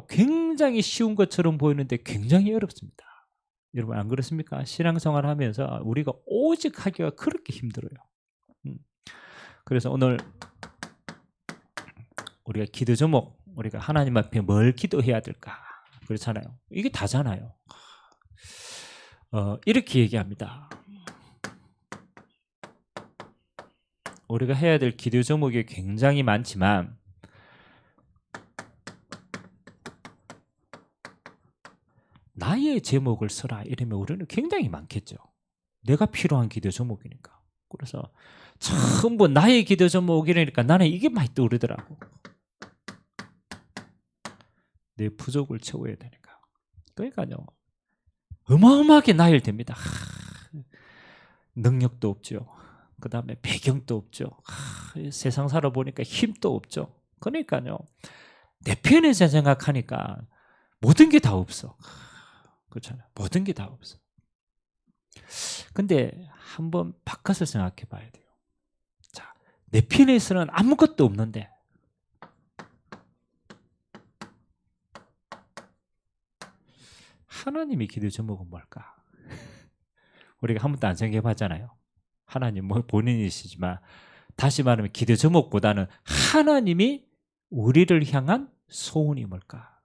굉장히 쉬운 것처럼 보이는데 굉장히 어렵습니다. 여러분 안 그렇습니까? 신앙생활 하면서 우리가 오직 하기가 그렇게 힘들어요. 그래서 오늘 우리가 기도 제목, 우리가 하나님 앞에 뭘 기도해야 될까? 그렇잖아요. 이게 다잖아요. 이렇게 얘기합니다. 우리가 해야 될 기도 제목이 굉장히 많지만 나의 제목을 써라 이러면 우리는 굉장히 많겠죠. 내가 필요한 기도 제목이니까. 그래서 전부 나의 기도 제목이니까 나는 이게 많이 떠오르더라고. 내 부족을 채워야 되니까. 그러니까요. 어마어마하게 나열됩니다. 능력도 없죠. 그 다음에 배경도 없죠. 세상 살아보니까 힘도 없죠. 그러니까요. 내 편에서 생각하니까 모든 게 다 없어. 그렇잖아요. 모든 게 다 없어. 근데 한번 바꿔서 생각해 봐야 돼요. 자, 내 편에서는 아무것도 없는데 하나님이 기도 제목은 뭘까? 우리가 한 번도 안 생각해 봤잖아요. 하나님 뭐 본인이시지만 다시 말하면 기도 제목보다는 하나님이 우리를 향한 소원이 뭘까?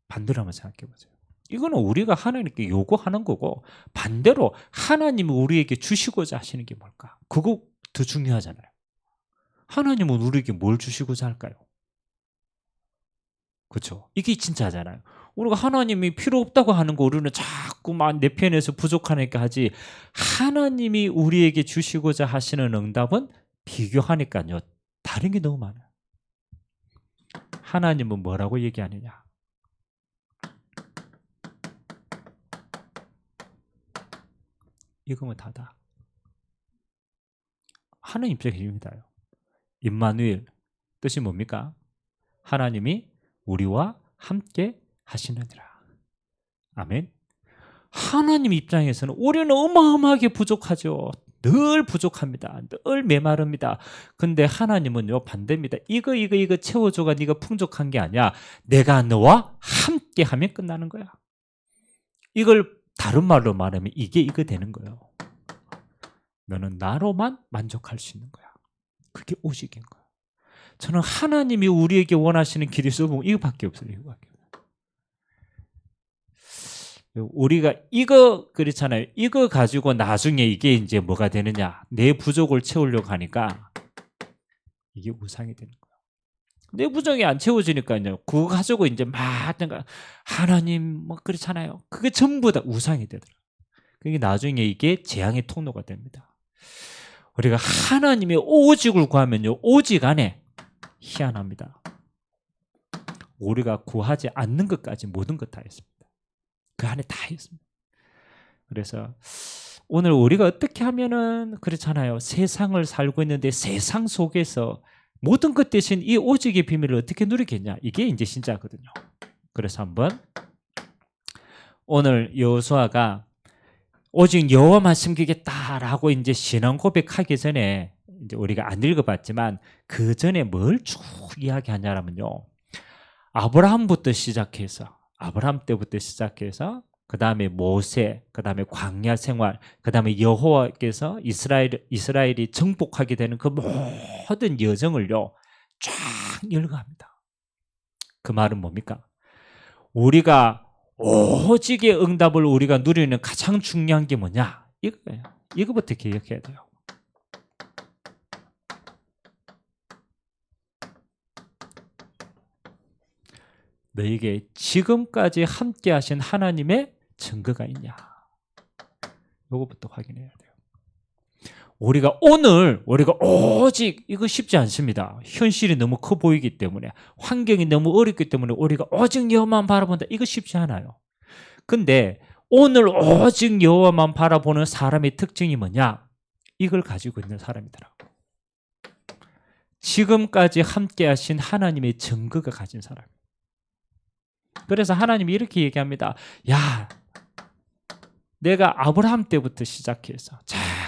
반대로 한번 생각해 보세요. 이거는 우리가 하나님께 요구하는 거고 반대로 하나님이 우리에게 주시고자 하시는 게 뭘까? 그거 더 중요하잖아요. 하나님은 우리에게 뭘 주시고자 할까요? 그렇죠? 이게 진짜잖아요. 우리가 하나님이 필요 없다고 하는 거 우리는 자꾸만 내 편에서 부족하니까 하지 하나님이 우리에게 주시고자 하시는 응답은 비교하니까요. 다른 게 너무 많아요. 하나님은 뭐라고 얘기하느냐? 이거면 다다. 하나님 입장입니다요. 임마누엘 뜻이 뭡니까? 하나님이 우리와 함께 하시느니라. 아멘. 하나님 입장에서는 우리는 어마어마하게 부족하죠. 늘 부족합니다. 늘 메마릅니다. 근데 하나님은요 반대입니다. 이거 채워줘가 네가 풍족한 게 아니야. 내가 너와 함께 하면 끝나는 거야. 이걸 다른 말로 말하면 이거 되는 거예요. 너는 나로만 만족할 수 있는 거야. 그게 오직인 거야. 저는 하나님이 우리에게 원하시는 길이 써보면 이거밖에 없어요. 이거밖에. 우리가 이거 그렇잖아요. 이거 가지고 나중에 이게 이제 뭐가 되느냐? 내 부족을 채우려고 하니까 이게 우상이 되는 거예요. 내 부족이 안 채워지니까요. 그거 가지고 이제 막 하나님 뭐 그렇잖아요. 그게 전부 다 우상이 되더라고요. 그게 나중에 이게 재앙의 통로가 됩니다. 우리가 하나님의 오직을 구하면요. 오직 안에 희한합니다. 우리가 구하지 않는 것까지 모든 것 다 했습니다. 그 안에 다 있습니다. 그래서 오늘 우리가 어떻게 하면은 그렇잖아요. 세상을 살고 있는데 세상 속에서 모든 것 대신 이 오직의 비밀을 어떻게 누리겠냐. 이게 이제 진짜거든요. 그래서 한번 오늘 여호수아가 오직 여호와만 섬기겠다라고 이제 신앙 고백하기 전에 이제 우리가 안 읽어봤지만 그 전에 뭘 쭉 이야기하냐면요. 아브라함부터 시작해서 아브라함 때부터 시작해서 그 다음에 모세, 그 다음에 광야 생활, 그 다음에 여호와께서 이스라엘이 정복하게 되는 그 모든 여정을요 쫙 열거합니다. 그 말은 뭡니까? 우리가 오직의 응답을 우리가 누리는 가장 중요한 게 뭐냐? 이거예요. 이거부터 기억해야 돼요. 너에게 지금까지 함께 하신 하나님의 증거가 있냐? 이거부터 확인해야 돼요. 우리가 오직 이거 쉽지 않습니다. 현실이 너무 커 보이기 때문에 환경이 너무 어렵기 때문에 우리가 오직 여호와만 바라본다. 이거 쉽지 않아요. 근데 오늘 오직 여호와만 바라보는 사람의 특징이 뭐냐? 이걸 가지고 있는 사람이더라고. 지금까지 함께 하신 하나님의 증거가 가진 사람. 그래서 하나님이 이렇게 얘기합니다. 야, 내가 아브라함 때부터 시작해서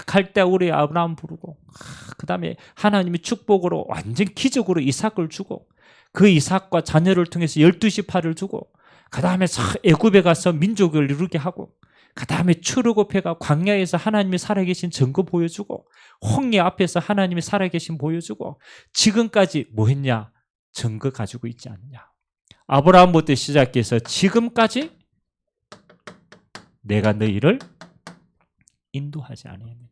갈 때 우리 아브라함 부르고 그 다음에 하나님이 축복으로 완전 기적으로 이삭을 주고 그 이삭과 자녀를 통해서 12지파를 주고 그 다음에 애굽에 가서 민족을 이루게 하고 그 다음에 출애굽해가 광야에서 하나님이 살아계신 증거 보여주고 홍해 앞에서 하나님이 살아계신 보여주고 지금까지 뭐 했냐? 증거 가지고 있지 않느냐. 아브라함부터 시작해서 지금까지 내가 너희를 인도하지 않았느냐.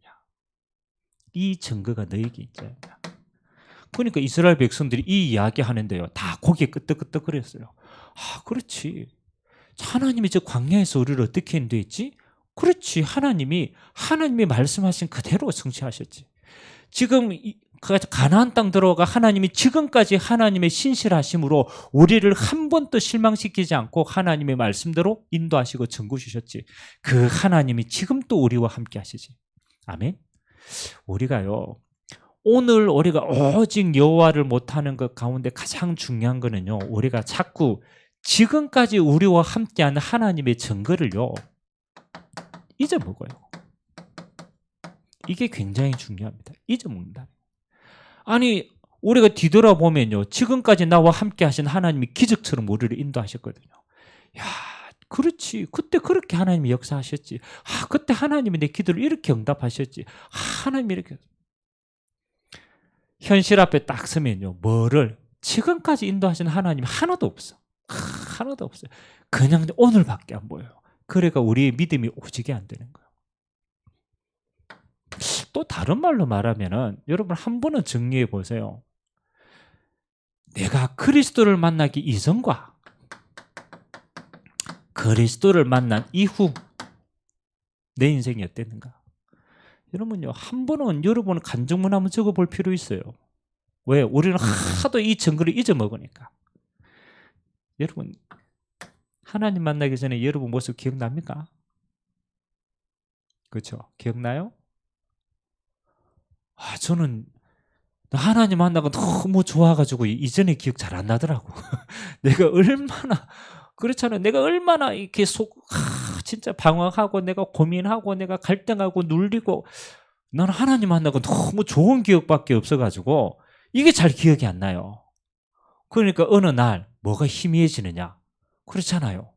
이 증거가 너에게 있지. 그러니까 이스라엘 백성들이 이 이야기 하는데요. 다 고개 끄덕끄덕거렸어요. 아, 그렇지. 하나님이 저 광야에서 우리를 어떻게 인도했지? 그렇지. 하나님이 말씀하신 그대로 성취하셨지. 지금 가나안 땅 들어가 하나님이 지금까지 하나님의 신실하심으로 우리를 한 번도 실망시키지 않고 하나님의 말씀대로 인도하시고 증거 주셨지. 그 하나님이 지금 또 우리와 함께 하시지. 아멘. 우리가요. 오늘 우리가 오직 여호와를 못하는 것 가운데 가장 중요한 거는요. 우리가 자꾸 지금까지 우리와 함께하는 하나님의 증거를요. 잊어먹어요. 이게 굉장히 중요합니다. 잊어먹는다. 아니 우리가 뒤돌아보면요. 지금까지 나와 함께 하신 하나님이 기적처럼 우리를 인도하셨거든요. 야, 그렇지. 그때 그렇게 하나님이 역사하셨지. 아, 그때 하나님이 내 기도를 이렇게 응답하셨지. 아, 하나님이 이렇게. 현실 앞에 딱 서면요. 뭐를 지금까지 인도하신 하나님이 하나도 없어. 하나도 없어요. 그냥 오늘밖에 안 보여요. 그러니까 우리의 믿음이 오지게 안 되는 거예요. 또 다른 말로 말하면은 여러분 한 번은 정리해 보세요. 내가 그리스도를 만나기 이전과 그리스도를 만난 이후 내 인생이 어땠는가? 여러분요, 한 번은 여러분 간증문 한번 적어볼 필요 있어요. 왜? 우리는 하도 이 증거를 잊어먹으니까. 여러분 하나님 만나기 전에 여러분 모습 기억납니까? 그렇죠? 기억나요? 아, 저는 하나님 만나고 너무 좋아가지고 이전에 기억 잘 안 나더라고. 내가 얼마나 그렇잖아요. 내가 얼마나 이렇게 진짜 방황하고 내가 고민하고 내가 갈등하고 눌리고 나는 하나님 만나고 너무 좋은 기억밖에 없어가지고 이게 잘 기억이 안 나요. 그러니까 어느 날 뭐가 희미해지느냐? 그렇잖아요.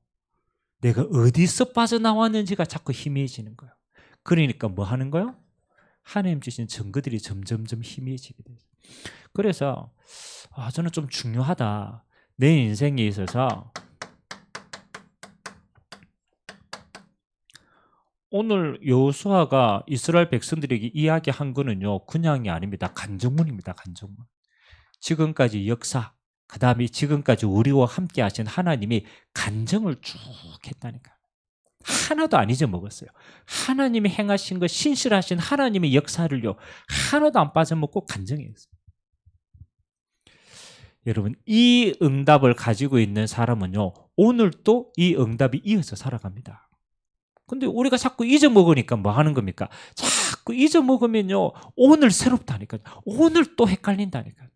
내가 어디서 빠져나왔는지가 자꾸 희미해지는 거예요. 그러니까 뭐 하는 거예요? 하나님 주신 증거들이 점점점 희미해지게 돼요. 그래서 저는 좀 중요하다. 내 인생에 있어서 오늘 여호수아가 이스라엘 백성들에게 이야기한 거는요. 그냥이 아닙니다. 간증문입니다. 간증문. 지금까지 역사, 그 다음에 지금까지 우리와 함께 하신 하나님이 간증을 쭉 했다니까. 하나도 안 잊어먹었어요. 하나님이 행하신 것, 신실하신 하나님의 역사를요. 하나도 안 빠져먹고 간증했어요. 여러분, 이 응답을 가지고 있는 사람은요. 오늘도 이 응답이 이어서 살아갑니다. 근데 우리가 자꾸 잊어먹으니까 뭐 하는 겁니까? 자꾸 잊어먹으면요. 오늘 새롭다니까요. 오늘 또 헷갈린다니까요.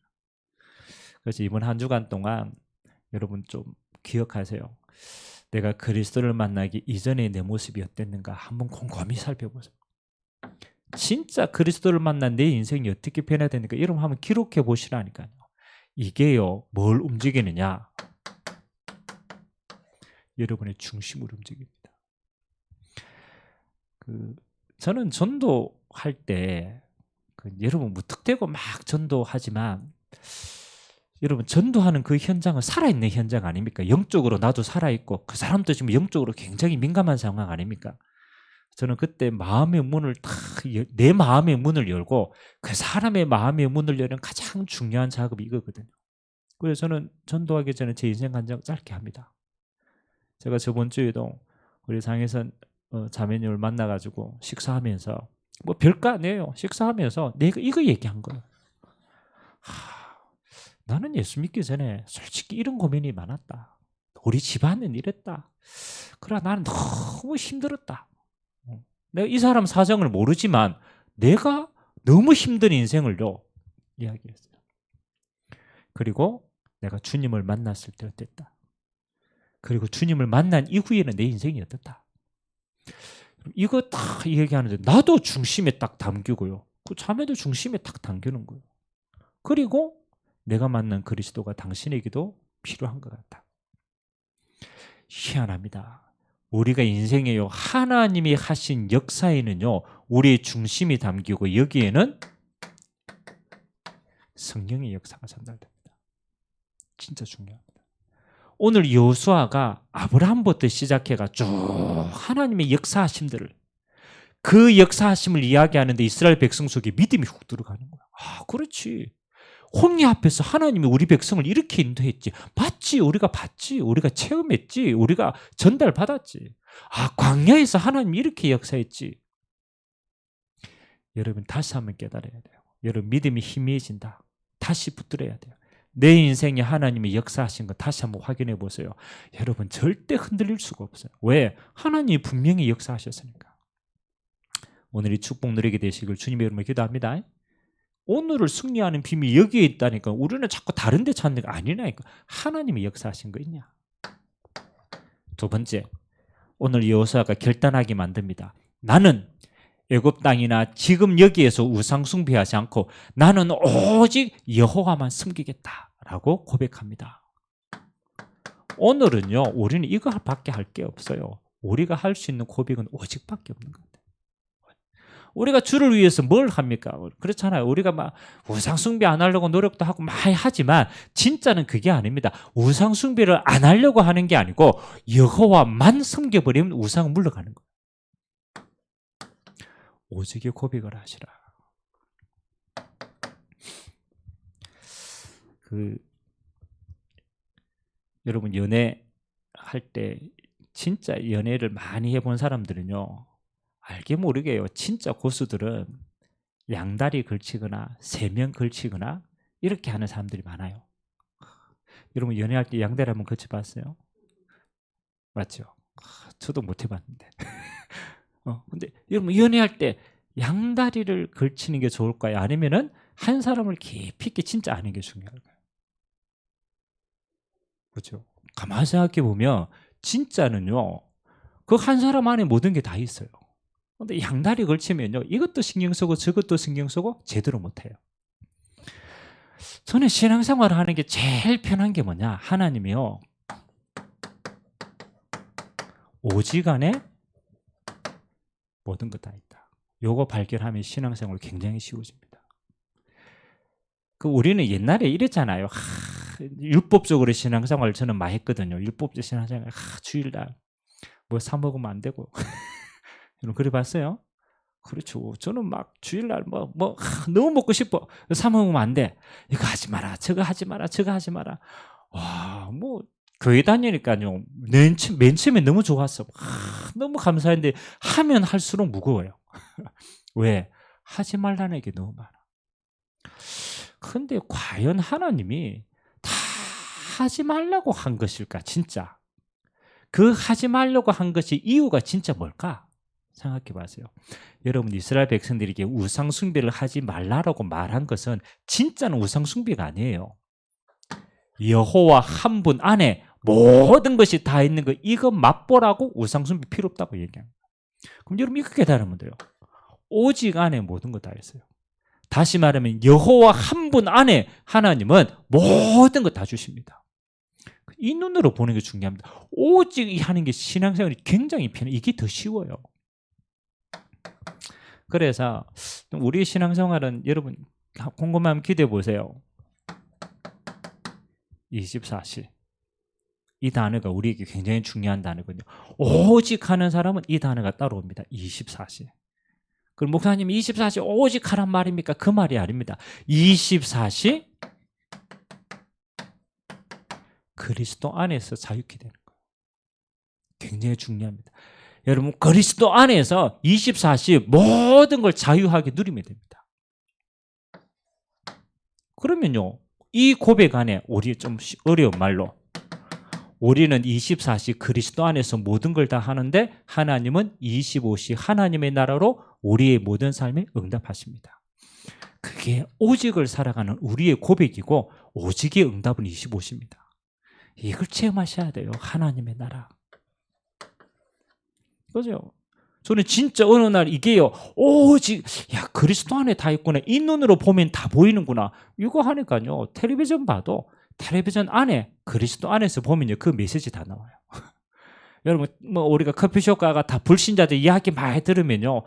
그래서 이번 한 주간 동안 여러분 좀 기억하세요. 내가 그리스도를 만나기 이전에 내 모습이 어땠는가 한번 곰곰이 살펴보세요. 진짜 그리스도를 만난 내 인생이 어떻게 변화되는가 여러분 한번 기록해 보시라니까요. 이게요. 뭘 움직이느냐? 여러분의 중심을 움직입니다. 저는 전도할 때 여러분 무턱대고 막 전도하지만 여러분 전도하는 그 현장은 살아있는 현장 아닙니까? 영적으로 나도 살아있고 그 사람도 지금 영적으로 굉장히 민감한 상황 아닙니까? 저는 그때 마음의 문을 내 마음의 문을 열고 그 사람의 마음의 문을 여는 가장 중요한 작업이 이거거든요. 그래서 저는 전도하기 전에 제 인생 간증 짧게 합니다. 제가 저번 주에도 우리 상해선 자매님을 만나가지고 식사하면서 뭐 별거 아니에요. 식사하면서 내가 이거 얘기한 거예요. 나는 예수 믿기 전에 솔직히 이런 고민이 많았다. 우리 집안은 이랬다. 그러나 나는 너무 힘들었다. 내가 이 사람 사정을 모르지만 내가 너무 힘든 인생을요 이야기했어요. 그리고 내가 주님을 만났을 때 어땠다. 그리고 주님을 만난 이후에는 내 인생이 어떻다. 이거 딱 얘기하는데 나도 중심에 딱 담기고요. 그 자매도 중심에 딱 담기는 거예요. 그리고 내가 만난 그리스도가 당신에게도 필요한 것 같다. 희한합니다. 우리가 인생에요, 하나님이 하신 역사에는요, 우리의 중심이 담기고 여기에는 성령의 역사가 전달됩니다. 진짜 중요합니다. 오늘 여호수아가 아브라함부터 시작해가 쭉 하나님의 역사하심들을, 그 역사하심을 이야기하는데 이스라엘 백성 속에 믿음이 훅 들어가는 거야. 아, 그렇지. 홍해 앞에서 하나님이 우리 백성을 이렇게 인도했지. 봤지. 우리가 봤지. 우리가 체험했지. 우리가 전달받았지. 아, 광야에서 하나님이 이렇게 역사했지. 여러분 다시 한번 깨달아야 돼요. 여러분 믿음이 희미해진다. 다시 붙들어야 돼요. 내 인생에 하나님이 역사하신 거 다시 한번 확인해 보세요. 여러분 절대 흔들릴 수가 없어요. 왜? 하나님이 분명히 역사하셨으니까. 오늘 이 축복 누리게 되시길 주님의 이름으로 기도합니다. 오늘을 승리하는 비밀이 여기에 있다니까. 우리는 자꾸 다른 데 찾는 거 아니라니까. 하나님이 역사하신 거 있냐. 두 번째, 오늘 여호수아가 결단하게 만듭니다. 나는 애굽 땅이나 지금 여기에서 우상 숭배하지 않고 나는 오직 여호와만 섬기겠다라고 고백합니다. 오늘은요, 우리는 이거밖에 할 게 없어요. 우리가 할 수 있는 고백은 오직밖에 없는 겁니다. 우리가 주를 위해서 뭘 합니까? 그렇잖아요. 우리가 막 우상 숭배 안 하려고 노력도 하고 많이 하지만 진짜는 그게 아닙니다. 우상 숭배를 안 하려고 하는 게 아니고 여호와만 섬겨버리면 우상은 물러가는 거예요. 오직의 고백을 하시라. 여러분 연애할 때 진짜 연애를 많이 해본 사람들은요, 알게 모르게요, 진짜 고수들은 양다리 걸치거나 세면 걸치거나 이렇게 하는 사람들이 많아요. 여러분 연애할 때 양다리 한번 걸쳐봤어요? 맞죠? 저도 못 해봤는데. 근데 여러분 연애할 때 양다리를 걸치는 게 좋을까요? 아니면은 한 사람을 깊이 있게 진짜 아는 게 중요할까요? 그렇죠? 가만히 생각해 보면 진짜는요, 그 한 사람 안에 모든 게 다 있어요. 근데 양다리 걸치면요, 이것도 신경 쓰고 저것도 신경 쓰고 제대로 못해요. 저는 신앙생활을 하는 게 제일 편한 게 뭐냐, 하나님이요, 오직 안에 모든 것 다 있다. 요거 발견하면 신앙생활 굉장히 쉬워집니다. 우리는 옛날에 이랬잖아요. 율법적으로 신앙생활 저는 많이 했거든요. 율법적 신앙생활, 주일날 뭐 사 먹으면 안 되고. 여러분 그래 봤어요? 그렇죠. 저는 막 주일날 너무 먹고 싶어. 사 먹으면 안 돼. 이거 하지 마라. 저거 하지 마라. 저거 하지 마라. 와, 교회 다니니까요, 맨 처음에 너무 좋았어. 너무 감사했는데 하면 할수록 무거워요. 왜? 하지 말라는 게 너무 많아. 근데 과연 하나님이 다 하지 말라고 한 것일까? 진짜 그 하지 말라고 한 것이 이유가 진짜 뭘까? 생각해 보세요. 여러분 이스라엘 백성들에게 우상 숭배를 하지 말라고 말한 것은 진짜는 우상 숭배가 아니에요. 여호와 한 분 안에 모든 것이 다 있는 거, 이거 맛보라고 우상 숭배 필요 없다고 얘기합니다. 그럼 여러분 이거 깨달으면 돼요. 오직 안에 모든 거 다 있어요. 다시 말하면 여호와 한 분 안에 하나님은 모든 거 다 주십니다. 이 눈으로 보는 게 중요합니다. 오직 하는 게 신앙생활이 굉장히 편해요. 이게 더 쉬워요. 그래서 우리 신앙생활은 여러분 궁금하면 기대해 보세요. 24시. 이 단어가 우리에게 굉장히 중요한 단어거든요. 오직 하는 사람은 이 단어가 따로 옵니다. 24시. 그럼 목사님 24시 오직 하란 말입니까? 그 말이 아닙니다. 24시 그리스도 안에서 자유케 되는 거예요. 굉장히 중요합니다. 여러분 그리스도 안에서 24시 모든 걸 자유하게 누리면 됩니다. 그러면요, 이 고백 안에 우리 좀 어려운 말로 우리는 24시 그리스도 안에서 모든 걸 다 하는데 하나님은 25시 하나님의 나라로 우리의 모든 삶에 응답하십니다. 그게 오직을 살아가는 우리의 고백이고 오직의 응답은 25시입니다. 이걸 체험하셔야 돼요. 하나님의 나라. 그죠? 저는 진짜 어느 날 이게요. 오직 야 그리스도 안에 다 있구나. 이 눈으로 보면 다 보이는구나. 이거 하니까요. 텔레비전 봐도 텔레비전 안에 그리스도 안에서 보면요. 그 메시지 다 나와요. 여러분 뭐 우리가 커피숍 가가 다 불신자들 이야기 많이 들으면요.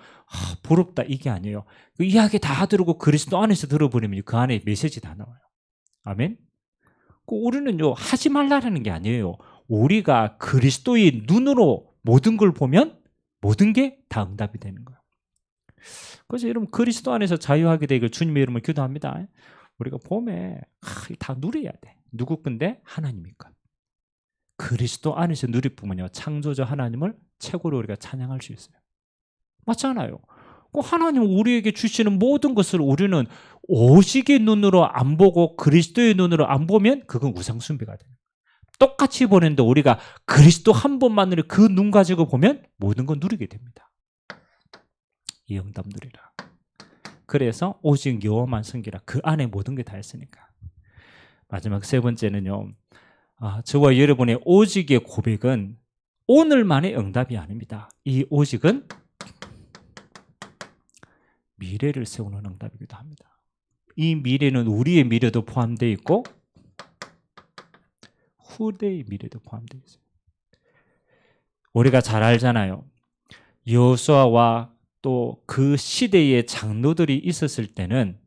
부럽다 이게 아니에요. 그 이야기 다 들고 그리스도 안에서 들어버리면 그 안에 메시지 다 나와요. 아멘. 우리는요 하지 말라는 게 아니에요. 우리가 그리스도의 눈으로 모든 걸 보면 모든 게 다 응답이 되는 거예요. 그래서 여러분 그리스도 안에서 자유하게 되길 주님의 이름으로 기도합니다. 우리가 봄에 다 누려야 돼. 누구 건데? 하나님의 것. 그리스도 안에서 누릴 뿐만요 창조자 하나님을 최고로 우리가 찬양할 수 있어요. 맞잖아요. 하나님 우리에게 주시는 모든 것을 우리는 오직의 눈으로 안 보고 그리스도의 눈으로 안 보면 그건 우상 숭배가 돼요. 똑같이 보는데 우리가 그리스도 한 번만으로 그 눈 가지고 보면 모든 걸 누리게 됩니다. 이 응답 누리라. 그래서 오직 여호와만 섬기라. 그 안에 모든 게 다 있으니까. 마지막 세 번째는요. 저와 여러분의 오직의 고백은 오늘만의 응답이 아닙니다. 이 오직은 미래를 세우는 응답이기도 합니다. 이 미래는 우리의 미래도 포함되어 있고 후대의 미래도 포함되어 있어요. 우리가 잘 알잖아요. 여호수아와 또 그 시대의 장로들이 있었을 때는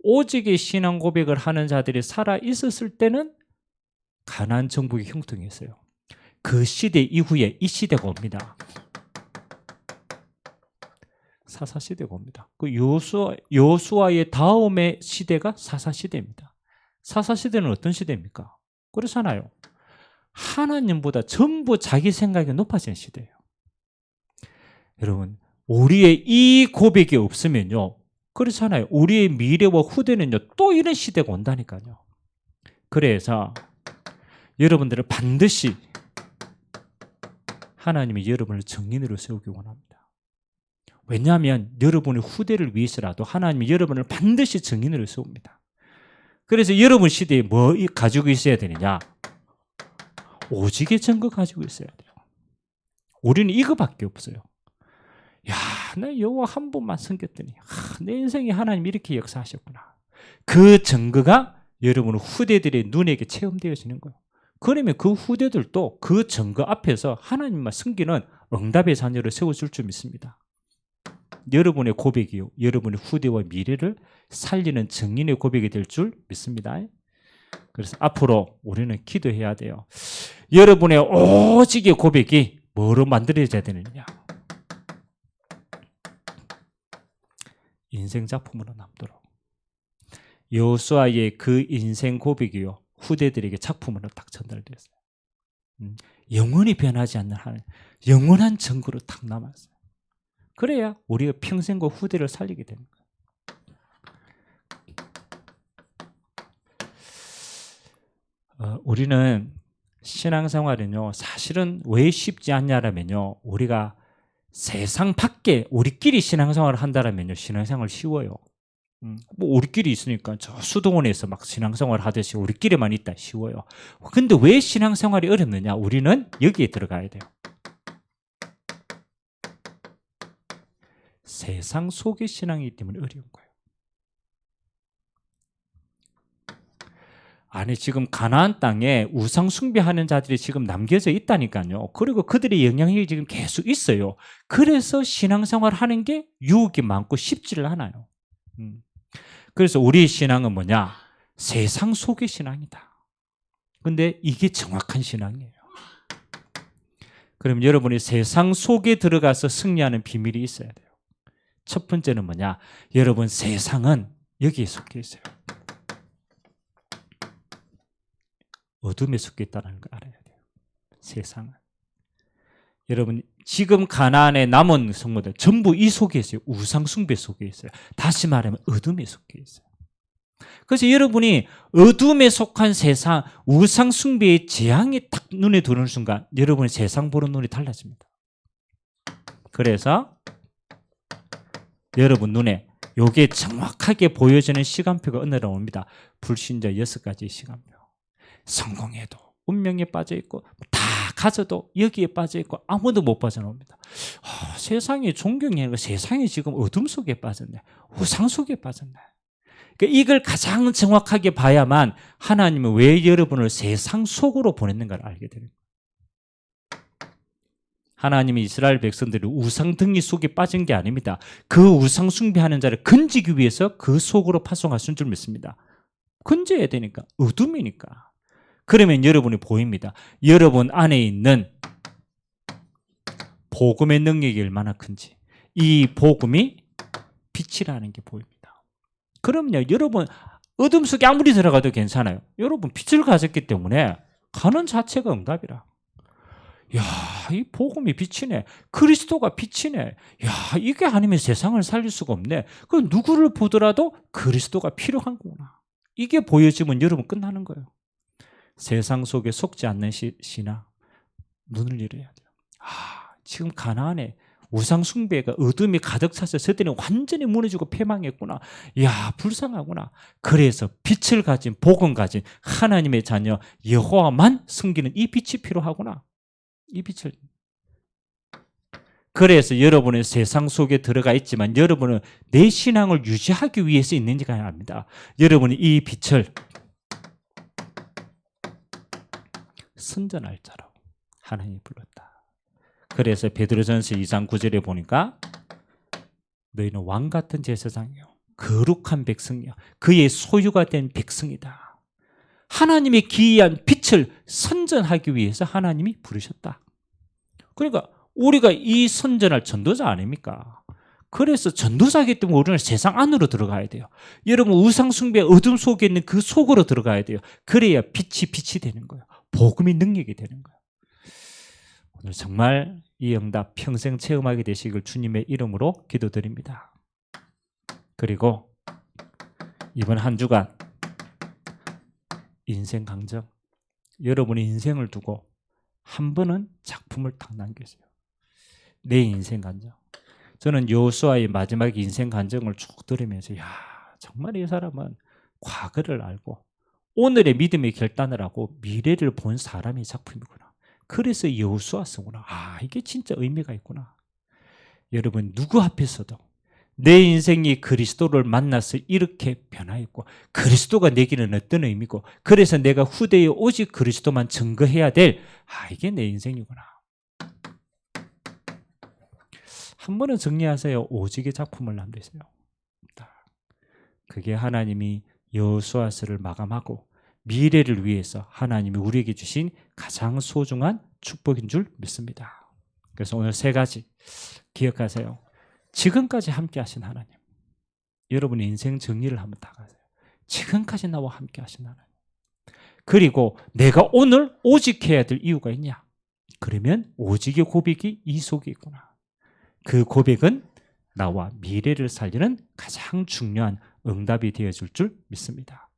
오직의 신앙 고백을 하는 자들이 살아 있었을 때는 가나안 정복이 형통했어요. 그 시대 이후에 이 시대가 옵니다. 사사시대가 옵니다. 그 여호수아의 다음의 시대가 사사시대입니다. 사사시대는 어떤 시대입니까? 그렇잖아요. 하나님보다 전부 자기 생각이 높아진 시대예요. 여러분 우리의 이 고백이 없으면요. 그렇잖아요. 우리의 미래와 후대는요. 또 이런 시대가 온다니까요. 그래서 여러분들은 반드시 하나님이 여러분을 증인으로 세우기 원합니다. 왜냐하면 여러분의 후대를 위해서라도 하나님이 여러분을 반드시 증인으로 세웁니다. 그래서 여러분 시대에 뭐 가지고 있어야 되느냐? 오직의 증거 가지고 있어야 돼요. 우리는 이거밖에 없어요. 야, 나 여호와 한 번만 섬겼더니 내 인생에 하나님 이렇게 역사하셨구나. 그 증거가 여러분 후대들의 눈에게 체험되어지는 거예요. 그러면 그 후대들도 그 증거 앞에서 하나님만 섬기는 응답의 자녀를 세워줄 줄 믿습니다. 여러분의 고백이요, 여러분의 후대와 미래를 살리는 증인의 고백이 될 줄 믿습니다. 그래서 앞으로 우리는 기도해야 돼요. 여러분의 오직의 고백이 뭐로 만들어져야 되느냐? 인생 작품으로 남도록. 여호수아의 그 인생 고백이요 후대들에게 작품으로 딱 전달됐어요. 영원히 변하지 않는 하나님, 영원한 증거로 딱 남았어요. 그래야 우리가 평생과 후대를 살리게 되는 거예요. 우리는 신앙생활은요 사실은 왜 쉽지 않냐라면요 우리가 세상 밖에 우리끼리 신앙생활을 한다면요 신앙생활 쉬워요. 뭐 우리끼리 있으니까 저 수도원에서 막 신앙생활 하듯이 우리끼리만 있다 쉬워요. 근데 왜 신앙생활이 어렵느냐? 우리는 여기에 들어가야 돼요. 세상 속의 신앙이기 때문에 어려운 거예요. 아니 지금 가나안 땅에 우상 숭배하는 자들이 지금 남겨져 있다니까요. 그리고 그들의 영향력이 지금 계속 있어요. 그래서 신앙생활 하는 게 유혹이 많고 쉽지를 않아요. 그래서 우리의 신앙은 뭐냐? 세상 속의 신앙이다. 근데 이게 정확한 신앙이에요. 그럼 여러분이 세상 속에 들어가서 승리하는 비밀이 있어야 돼요. 첫 번째는 뭐냐? 여러분 세상은 여기에 속해 있어요. 어둠에 속해 있다는 걸 알아야 돼요. 세상은. 여러분 지금 가나안에 남은 성도들 전부 이 속에 있어요. 우상 숭배 속에 있어요. 다시 말하면 어둠에 속해 있어요. 그래서 여러분이 어둠에 속한 세상 우상 숭배의 재앙이 딱 눈에 들어오는 순간 여러분의 세상 보는 눈이 달라집니다. 그래서 여러분 눈에 이게 정확하게 보여지는 시간표가 어느 날 옵니다. 불신자 6가지 시간표. 성공해도 운명에 빠져 있고 다 가져도 여기에 빠져 있고 아무도 못 빠져나옵니다. 세상이 존경이 아니라 세상이 지금 어둠 속에 빠졌네. 우상 속에 빠졌네. 그러니까 이걸 가장 정확하게 봐야만 하나님은 왜 여러분을 세상 속으로 보냈는가를 알게 되는 거예요. 하나님이 이스라엘 백성들이 우상 등이 속에 빠진 게 아닙니다. 그 우상 숭배하는 자를 건지기 위해서 그 속으로 파송하신 줄 믿습니다. 건져야 되니까, 어둠이니까. 그러면 여러분이 보입니다. 여러분 안에 있는 복음의 능력이 얼마나 큰지, 이 복음이 빛이라는 게 보입니다. 그럼요, 여러분 어둠 속에 아무리 들어가도 괜찮아요. 여러분 빛을 가졌기 때문에 가는 자체가 응답이라. 야, 이 복음이 빛이네. 그리스도가 빛이네. 야, 이게 아니면 세상을 살릴 수가 없네. 그 누구를 보더라도 그리스도가 필요한 거구나. 이게 보여지면 여러분 끝나는 거예요. 세상 속에 속지 않는 신앙, 눈을 열어야 돼요. 지금 가나안에 우상 숭배가 어둠이 가득 차서 저들이 완전히 무너지고 패망했구나. 야, 불쌍하구나. 그래서 빛을 가진, 복음 가진 하나님의 자녀 여호와만 숨기는 이 빛이 필요하구나. 이 빛을. 그래서 여러분은 세상 속에 들어가 있지만 여러분은 내 신앙을 유지하기 위해서 있는지가 아닙니다. 여러분이 이 빛을 선전할 자라고 하나님이 불렀다. 그래서 베드로전서 2장 9절에 보니까 너희는 왕 같은 제사장이요 거룩한 백성이요 그의 소유가 된 백성이다. 하나님의 기이한 빛을 선전하기 위해서 하나님이 부르셨다. 그러니까 우리가 이 선전할 전도자 아닙니까? 그래서 전도자이기 때문에 우리는 세상 안으로 들어가야 돼요. 여러분 우상 숭배 어둠 속에 있는 그 속으로 들어가야 돼요. 그래야 빛이 되는 거예요. 복음이 능력이 되는 거예요. 오늘 정말 이 응답 평생 체험하게 되시길 주님의 이름으로 기도드립니다. 그리고 이번 한 주간 인생 강정, 여러분의 인생을 두고 한 번은 작품을 딱 남기세요. 내 인생 간정. 저는 여호수아의 마지막 인생 간정을 쭉 들으면서 야, 정말 이 사람은 과거를 알고 오늘의 믿음의 결단을 하고 미래를 본 사람의 작품이구나. 그래서 여호수아서구나. 이게 진짜 의미가 있구나. 여러분 누구 앞에서도 내 인생이 그리스도를 만나서 이렇게 변화했고 그리스도가 내게는 어떤 의미고 그래서 내가 후대에 오직 그리스도만 증거해야 될 이게 내 인생이구나. 한 번은 정리하세요. 오직의 작품을 남기세요. 그게 하나님이 여호수아서를 마감하고 미래를 위해서 하나님이 우리에게 주신 가장 소중한 축복인 줄 믿습니다. 그래서 오늘 세 가지 기억하세요. 지금까지 함께 하신 하나님, 여러분의 인생 정리를 한번 다 가세요. 지금까지 나와 함께 하신 하나님. 그리고 내가 오늘 오직해야 될 이유가 있냐? 그러면 오직의 고백이 이 속에 있구나. 그 고백은 나와 미래를 살리는 가장 중요한 응답이 되어줄 줄 믿습니다.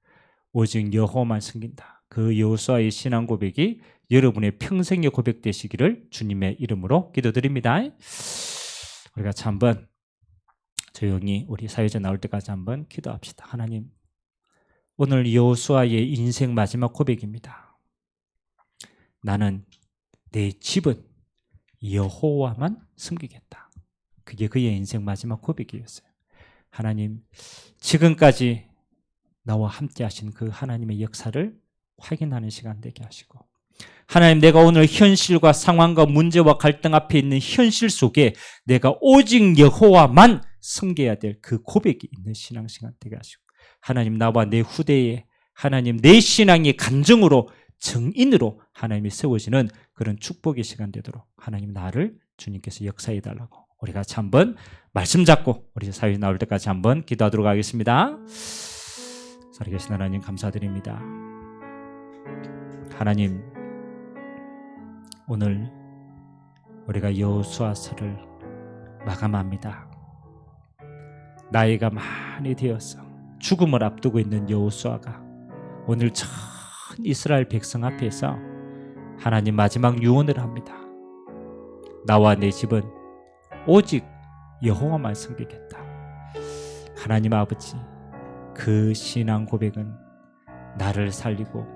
오직 여호와만 섬긴다. 그 여호수아의 신앙 고백이 여러분의 평생의 고백 되시기를 주님의 이름으로 기도드립니다. 우리가 한번 조용히 우리 사회자 나올 때까지 한번 기도합시다. 하나님, 오늘 여호수아의 인생 마지막 고백입니다. 나는 내 집은 여호와만 섬기겠다. 그게 그의 인생 마지막 고백이었어요. 하나님, 지금까지 나와 함께 하신 그 하나님의 역사를 확인하는 시간 되게 하시고 하나님, 내가 오늘 현실과 상황과 문제와 갈등 앞에 있는 현실 속에 내가 오직 여호와만 섬겨야 될 그 고백이 있는 신앙 시간 되게 하시고 하나님, 나와 내 후대에 하나님 내 신앙의 간증으로 정인으로 하나님이 세워지는 그런 축복의 시간 되도록 하나님 나를 주님께서 역사해 달라고 우리가 같이 한번 말씀 잡고 우리 사회 나올 때까지 한번 기도하도록 하겠습니다. 살아계신 하나님 감사드립니다. 하나님, 오늘 우리가 여호수아서를 마감합니다. 나이가 많이 되어서 죽음을 앞두고 있는 여호수아가 오늘 전 이스라엘 백성 앞에서 하나님 마지막 유언을 합니다. 나와 내 집은 오직 여호와만 섬기겠다. 하나님 아버지, 그 신앙 고백은 나를 살리고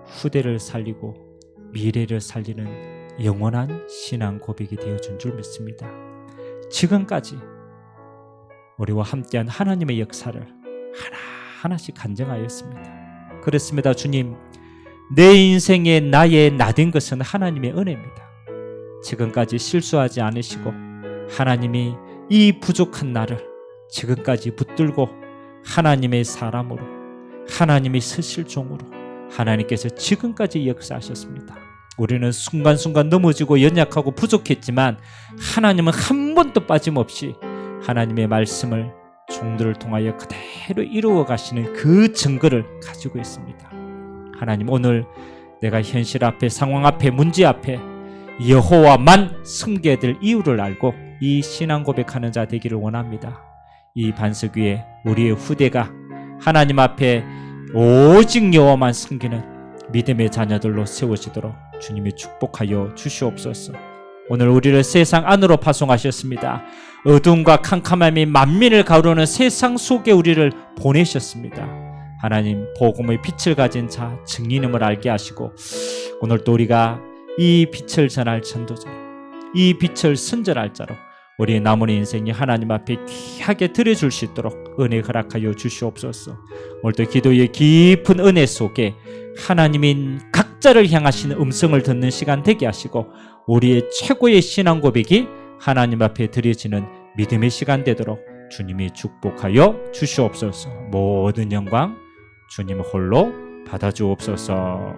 후대를 살리고 미래를 살리는 영원한 신앙 고백이 되어준 줄 믿습니다. 지금까지 우리와 함께한 하나님의 역사를 하나하나씩 간증하였습니다. 그렇습니다. 주님, 내 인생에 나의 나된 것은 하나님의 은혜입니다. 지금까지 실수하지 않으시고 하나님이 이 부족한 나를 지금까지 붙들고 하나님의 사람으로, 하나님의 쓰실 종으로 하나님께서 지금까지 역사하셨습니다. 우리는 순간순간 넘어지고 연약하고 부족했지만 하나님은 한 번도 빠짐없이 하나님의 말씀을 종들을 통하여 그대로 이루어 가시는 그 증거를 가지고 있습니다. 하나님, 오늘 내가 현실 앞에, 상황 앞에, 문제 앞에 여호와만 섬겨야 될 이유를 알고 이 신앙 고백하는 자 되기를 원합니다. 이 반석 위에 우리의 후대가 하나님 앞에 오직 여호와만 섬기는 믿음의 자녀들로 세워지도록 주님이 축복하여 주시옵소서. 오늘 우리를 세상 안으로 파송하셨습니다. 어둠과 캄캄함이 만민을 가루는 세상 속에 우리를 보내셨습니다. 하나님, 복음의 빛을 가진 자, 증인임을 알게 하시고 오늘도 우리가 이 빛을 전할 전도자로, 이 빛을 선전할 자로 우리의 남은 인생이 하나님 앞에 귀하게 드려줄 수 있도록 은혜 허락하여 주시옵소서. 오늘도 기도의 깊은 은혜 속에 하나님인 각자를 향하시는 음성을 듣는 시간 되게 하시고 우리의 최고의 신앙 고백이 하나님 앞에 드려지는 믿음의 시간 되도록 주님이 축복하여 주시옵소서. 모든 영광 주님 홀로 받아주옵소서.